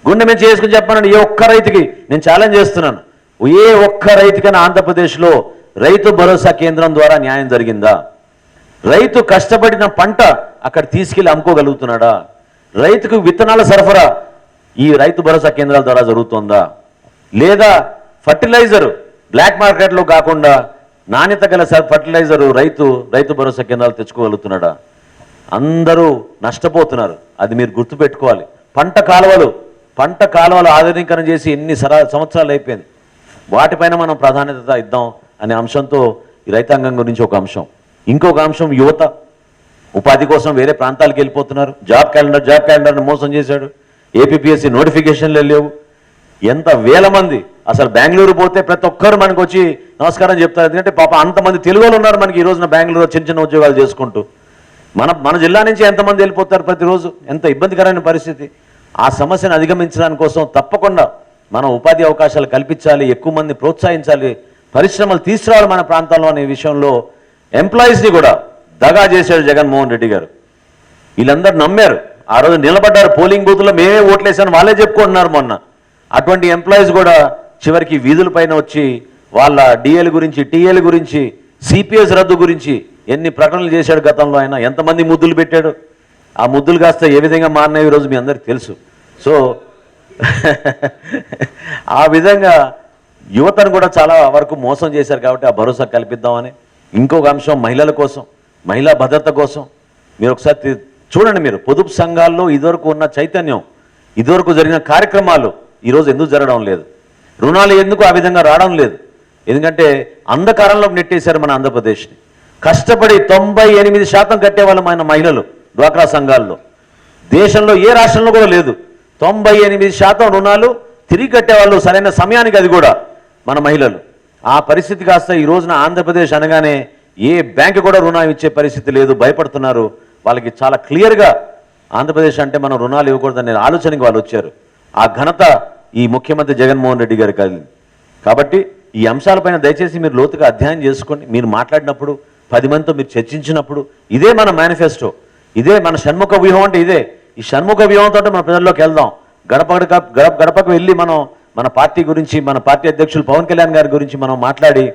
గుండె మీద చేసుకుని చెప్పానండి. ఏ ఒక్క రైతుకి నేను ఛాలెంజ్ చేస్తున్నాను, ఏ ఒక్క రైతుకైనా ఆంధ్రప్రదేశ్లో రైతు భరోసా కేంద్రం ద్వారా న్యాయం జరిగిందా? రైతు కష్టపడిన పంట అక్కడ తీసుకెళ్లి అమ్ముకోగలుగుతున్నాడా? రైతుకు విత్తనాల సరఫరా ఈ రైతు భరోసా కేంద్రాల ద్వారా జరుగుతుందా? లేదా ఫర్టిలైజర్ బ్లాక్ మార్కెట్లో కాకుండా నాణ్యత గల ఫర్టిలైజర్ రైతు భరోసా కేంద్రాలు తెచ్చుకోగలుగుతున్నాడా? అందరూ నష్టపోతున్నారు, అది మీరు గుర్తుపెట్టుకోవాలి. పంట కాలువలు ఆధునీకరణ చేసి ఎన్ని సంవత్సరాలు అయిపోయింది. వాటిపైన మనం ప్రాధాన్యత ఇద్దాం అనే అంశంతో ఈ రైతాంగం గురించి ఒక అంశం. ఇంకొక అంశం, యువత ఉపాధి కోసం వేరే ప్రాంతాలకు వెళ్ళిపోతున్నారు. జాబ్ క్యాలెండర్ని మోసం చేశాడు. ఏపీపీఎస్సీ నోటిఫికేషన్లు లేవు. ఎంత వేల మంది అసలు బెంగళూరు పోతే ప్రతి ఒక్కరు మనకు వచ్చి నమస్కారం చెప్తారు. ఎందుకంటే పాప అంతమంది తెలుగు వాళ్ళు ఉన్నారు మనకి ఈ రోజున బెంగళూరు చిన్న ఉద్యోగాలు చేసుకుంటూ. మన జిల్లా నుంచి ఎంతమంది వెళ్ళిపోతారు ప్రతిరోజు, ఎంత ఇబ్బందికరమైన పరిస్థితి. ఆ సమస్యను అధిగమించడానికి కోసం తప్పకుండా మనం ఉపాధి అవకాశాలు కల్పించాలి, ఎక్కువ మంది ప్రోత్సహించాలి, పరిశ్రమలు తీసుకురావాలి మన ప్రాంతంలో అనే విషయంలో ఎంప్లాయీస్ని కూడా దగా చేశాడు జగన్మోహన్ రెడ్డి గారు. వీళ్ళందరూ నమ్మారు, ఆ రోజు నిలబడ్డారు పోలింగ్ బూత్లో, మేమే ఓట్లేసాను వాళ్ళే చెప్పుకుంటున్నారు మొన్న. అటువంటి ఎంప్లాయీస్ కూడా చివరికి వీధుల పైన వచ్చి వాళ్ళ డిఎల్ గురించి, టీఎల్ గురించి, సిపిఎస్ రద్దు గురించి ఎన్ని ప్రకటనలు చేశాడు గతంలో. ఆయన ఎంతమంది ముద్దులు పెట్టాడు, ఆ ముద్దులు కాస్త ఏ విధంగా మారినాయి ఈరోజు మీ అందరికీ తెలుసు. సో ఆ విధంగా యువతను కూడా చాలా వరకు మోసం చేశారు. కాబట్టి ఆ భరోసా కల్పిద్దామని. ఇంకొక అంశం, మహిళల కోసం, మహిళా భద్రత కోసం. మీరు ఒకసారి చూడండి, మీరు పొదుపు సంఘాల్లో ఇదివరకు ఉన్న చైతన్యం, ఇదివరకు జరిగిన కార్యక్రమాలు ఈరోజు ఎందుకు జరగడం లేదు? రుణాలు ఎందుకు ఆ విధంగా రావడం లేదు? ఎందుకంటే అంధకారంలోకి నెట్టేశారు మన ఆంధ్రప్రదేశ్ని. కష్టపడి 98% కట్టేవాళ్ళు మన మహిళలు డ్వాక్రా సంఘాల్లో. దేశంలో ఏ రాష్ట్రంలో కూడా లేదు. 98% రుణాలు తిరిగి కట్టేవాళ్ళు సరైన సమయానికి, అది కూడా మన మహిళలు. ఆ పరిస్థితి కాస్త ఈ రోజున ఆంధ్రప్రదేశ్ అనగానే ఏ బ్యాంకు కూడా రుణం ఇచ్చే పరిస్థితి లేదు, భయపడుతున్నారు. వాళ్ళకి చాలా క్లియర్గా ఆంధ్రప్రదేశ్ అంటే మనం రుణాలు ఇవ్వకూడదనే ఆలోచనకి వాళ్ళు వచ్చారు. ఆ ఘనత ఈ ముఖ్యమంత్రి జగన్మోహన్ రెడ్డి గారి కలిగింది. కాబట్టి ఈ అంశాలపైన దయచేసి మీరు లోతుగా అధ్యయనం చేసుకోండి. మీరు మాట్లాడినప్పుడు 10 మందితో మీరు చర్చించినప్పుడు ఇదే మన మేనిఫెస్టో, ఇదే మన షణ్ముఖ వ్యూహం అంటే ఇదే. ఈ షణ్ముఖ వ్యూహంతో మన ప్రజల్లోకి వెళ్దాం. గడపకు వెళ్ళి మనం మన పార్టీ గురించి, మన పార్టీ అధ్యక్షులు పవన్ కళ్యాణ్ గారి గురించి మనం మాట్లాడి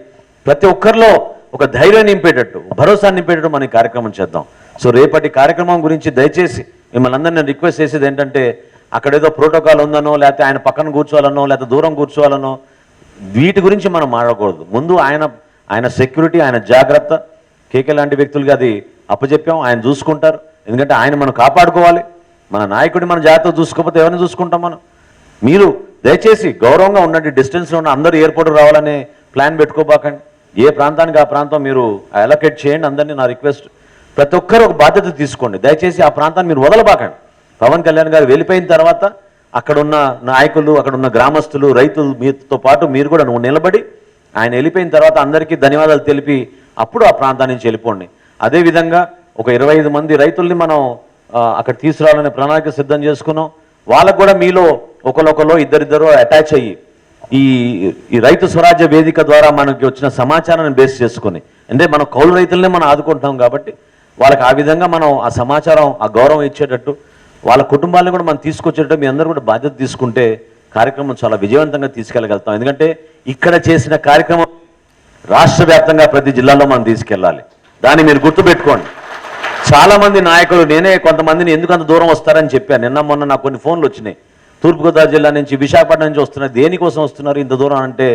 ప్రతి ఒక్కరిలో ఒక ధైర్యం నింపేటట్టు, భరోసా నింపేటట్టు మన ఈ కార్యక్రమం చేద్దాం. సో రేపటి కార్యక్రమం గురించి దయచేసి మిమ్మల్ని అందరినీ నేను రిక్వెస్ట్ చేసేది ఏంటంటే, అక్కడేదో ప్రోటోకాల్ ఉందనో, లేకపోతే ఆయన పక్కన కూర్చోవాలనో, లేకపోతే దూరం కూర్చోవాలనో, వీటి గురించి మనం మాట్లాడకూడదు. ముందు ఆయన సెక్యూరిటీ, ఆయన జాగ్రత్త, కేకే లాంటి వ్యక్తులుగా అది అప్పచెప్పాం. ఆయన చూసుకుంటారు. ఎందుకంటే ఆయన మనం కాపాడుకోవాలి. మన నాయకుడిని మన జాగ్రత్తగా చూసుకోకపోతే ఎవరిని చూసుకుంటాం మనం? మీరు దయచేసి గౌరవంగా ఉండండి. డిస్టెన్స్లో ఉన్న అందరూ ఎయిర్పోర్ట్కి రావాలనే ప్లాన్ పెట్టుకోబాకండి. ఏ ప్రాంతానికి ఆ ప్రాంతం మీరు అలొకేట్ చేయండి. అందరినీ నా రిక్వెస్ట్. ప్రతి ఒక్కరు ఒక బాధ్యత తీసుకోండి. దయచేసి ఆ ప్రాంతాన్ని మీరు వదలబాకండి. పవన్ కళ్యాణ్ గారు వెళ్ళిపోయిన తర్వాత అక్కడున్న నాయకులు, అక్కడున్న గ్రామస్తులు, రైతులు మీతో పాటు మీరు కూడా నిలబడి ఆయన వెళ్ళిపోయిన తర్వాత అందరికీ ధన్యవాదాలు తెలిపి అప్పుడు ఆ ప్రాంతాన్ని నుంచి వెళ్ళిపోండి. అదేవిధంగా ఒక 25 మంది రైతుల్ని మనం అక్కడ తీసుకురావాలనే ప్రణాళిక సిద్ధం చేసుకున్నాం. వాళ్ళకు కూడా మీలో ఒకరొకరు ఇద్దరిద్దరు అటాచ్ అయ్యి ఈ రైతు స్వరాజ్య వేదిక ద్వారా మనకి వచ్చిన సమాచారాన్ని బేస్ చేసుకుని, అంటే మనం కౌలు రైతులనే మనం ఆదుకుంటాం కాబట్టి వాళ్ళకి ఆ విధంగా మనం ఆ సమాచారం, ఆ గౌరవం ఇచ్చేటట్టు, వాళ్ళ కుటుంబాలను కూడా మనం తీసుకొచ్చేటట్టు మీ అందరూ కూడా బాధ్యత తీసుకుంటే కార్యక్రమం చాలా విజయవంతంగా తీసుకెళ్ళగలుగుతాం. ఎందుకంటే ఇక్కడ చేసిన కార్యక్రమం రాష్ట్ర వ్యాప్తంగా ప్రతి జిల్లాలో మనం తీసుకెళ్ళాలి. దాన్ని మీరు గుర్తుపెట్టుకోండి. చాలామంది నాయకులు, నేనే కొంతమందిని ఎందుకు అంత దూరం వస్తారని చెప్పాను. నిన్న మొన్న నాకు కొన్ని ఫోన్లు వచ్చినాయి. తూర్పుగోదావరి జిల్లా నుంచి, విశాఖపట్నం నుంచి వస్తున్నారు. దేనికోసం వస్తున్నారు ఇంత దూరం అంటే,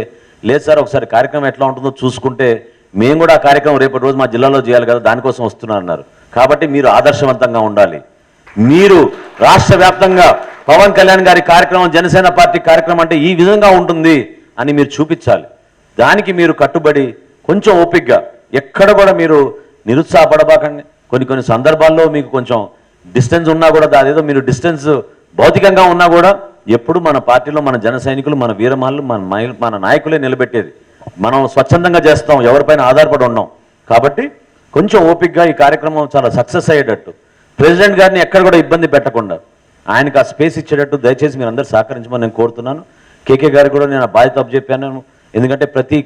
లేదు సార్ ఒకసారి కార్యక్రమం ఎట్లా ఉంటుందో చూసుకుంటే మేము కూడా ఆ కార్యక్రమం రేపటి రోజు మా జిల్లాలో చేయాలి కదా, దానికోసం వస్తున్నారు అన్నారు. కాబట్టి మీరు ఆదర్శవంతంగా ఉండాలి. మీరు రాష్ట్ర వ్యాప్తంగా పవన్ కళ్యాణ్ గారి కార్యక్రమం, జనసేన పార్టీ కార్యక్రమం అంటే ఈ విధంగా ఉంటుంది అని మీరు చూపించాలి. దానికి మీరు కట్టుబడి కొంచెం ఓపికగా, ఎక్కడ కూడా మీరు నిరుత్సాహపడబాకండి. కొన్ని సందర్భాల్లో మీకు కొంచెం డిస్టెన్స్ ఉన్నా కూడా, అదేదో మీరు డిస్టెన్స్ భౌతికంగా ఉన్నా కూడా ఎప్పుడు మన పార్టీలో మన జన సైనికులు, మన వీరమాలు, మన నాయకులే నిలబెట్టేది. మనం స్వచ్ఛందంగా చేస్తాం, ఎవరిపైన ఆధారపడి ఉన్నాం. కాబట్టి కొంచెం ఓపికగా ఈ కార్యక్రమం చాలా సక్సెస్ అయ్యేటట్టు, ప్రెసిడెంట్ గారిని ఎక్కడ కూడా ఇబ్బంది పెట్టకుండా ఆయనకు ఆ స్పేస్ ఇచ్చేటట్టు దయచేసి మీరు అందరూ సహకరించమని నేను కోరుతున్నాను. కేకే గారికి కూడా నేను ఆ బాధ్యత చెప్పాను. ఎందుకంటే ప్రతి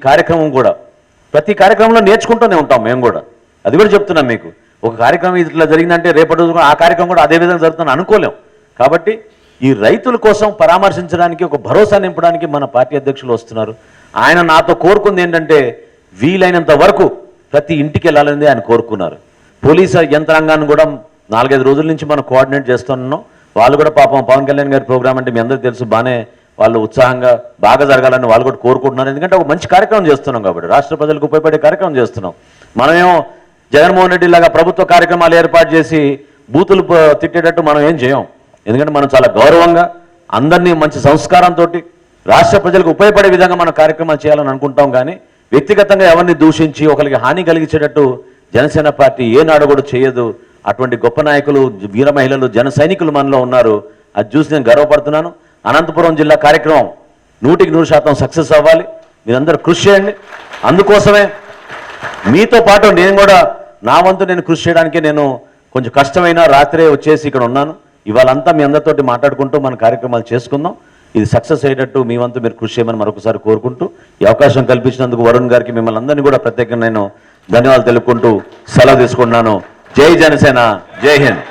కార్యక్రమంలో నేర్చుకుంటూనే ఉంటాం మేము కూడా. అది కూడా చెప్తున్నాం మీకు. ఒక కార్యక్రమం ఇట్లా జరిగిందంటే రేపటి రోజు ఆ కార్యక్రమం కూడా అదే విధంగా జరుగుతుందని అనుకోలేం. కాబట్టి ఈ రైతుల కోసం పరామర్శించడానికి, ఒక భరోసా నింపడానికి మన పార్టీ అధ్యక్షులు వస్తున్నారు. ఆయన నాతో కోరుకుంది ఏంటంటే, వీలైనంత వరకు ప్రతి ఇంటికి వెళ్ళాలని ఆయన కోరుకున్నారు. పోలీసు యంత్రాంగాన్ని కూడా 4-5 రోజుల నుంచి మనం కోఆర్డినేట్ చేస్తున్నాం. వాళ్ళు కూడా పాపం పవన్ కళ్యాణ్ గారి ప్రోగ్రామ్ అంటే మీ అందరికీ తెలుసు, బాగానే వాళ్ళు ఉత్సాహంగా బాగా జరగాలని వాళ్ళు కూడా కోరుకుంటున్నారు. ఎందుకంటే ఒక మంచి కార్యక్రమం చేస్తున్నాం కాబట్టి, రాష్ట్ర ప్రజలకు ఉపయోగపడే కార్యక్రమం చేస్తున్నాం. మనమేమో జగన్మోహన్ రెడ్డి లాగా ప్రభుత్వ కార్యక్రమాలు ఏర్పాటు చేసి బూతులు తిట్టేటట్టు మనం ఏం చేయం. ఎందుకంటే మనం చాలా గౌరవంగా, అందరినీ మంచి సంస్కారంతో, రాష్ట్ర ప్రజలకు ఉపయోగపడే విధంగా మనం కార్యక్రమాలు చేయాలని అనుకుంటాం. కానీ వ్యక్తిగతంగా ఎవరిని దూషించి ఒకరికి హాని కలిగించేటట్టు జనసేన పార్టీ ఏనాడు కూడా చేయదు. అటువంటి గొప్ప నాయకులు, వీర మహిళలు, జన సైనికులు మనలో ఉన్నారు. అది చూసి నేను గర్వపడుతున్నాను. అనంతపురం జిల్లా కార్యక్రమం 100% సక్సెస్ అవ్వాలి. మీరందరూ కృషి చేయండి. అందుకోసమే మీతో పాటు నేను కూడా నా వంతు నేను కృషి చేయడానికి నేను కొంచెం కష్టమైన రాత్రే వచ్చేసి ఇక్కడ ఉన్నాను. ఇవాళంతా మీ అందరితోటి మాట్లాడుకుంటూ మన కార్యక్రమాలు చేసుకుందాం. ఇది సక్సెస్ అయ్యేటట్టు మీ వంతు మీరు కృషి చేయమని మరొకసారి కోరుకుంటూ, ఈ అవకాశం కల్పించినందుకు వరుణ్ గారికి, మిమ్మల్ని అందరినీ కూడా ప్రత్యేకంగా నేను ధన్యవాదాలు తెలుపుకుంటూ సెలవు తీసుకుంటున్నాను. జై జనసేన, జై హింద్.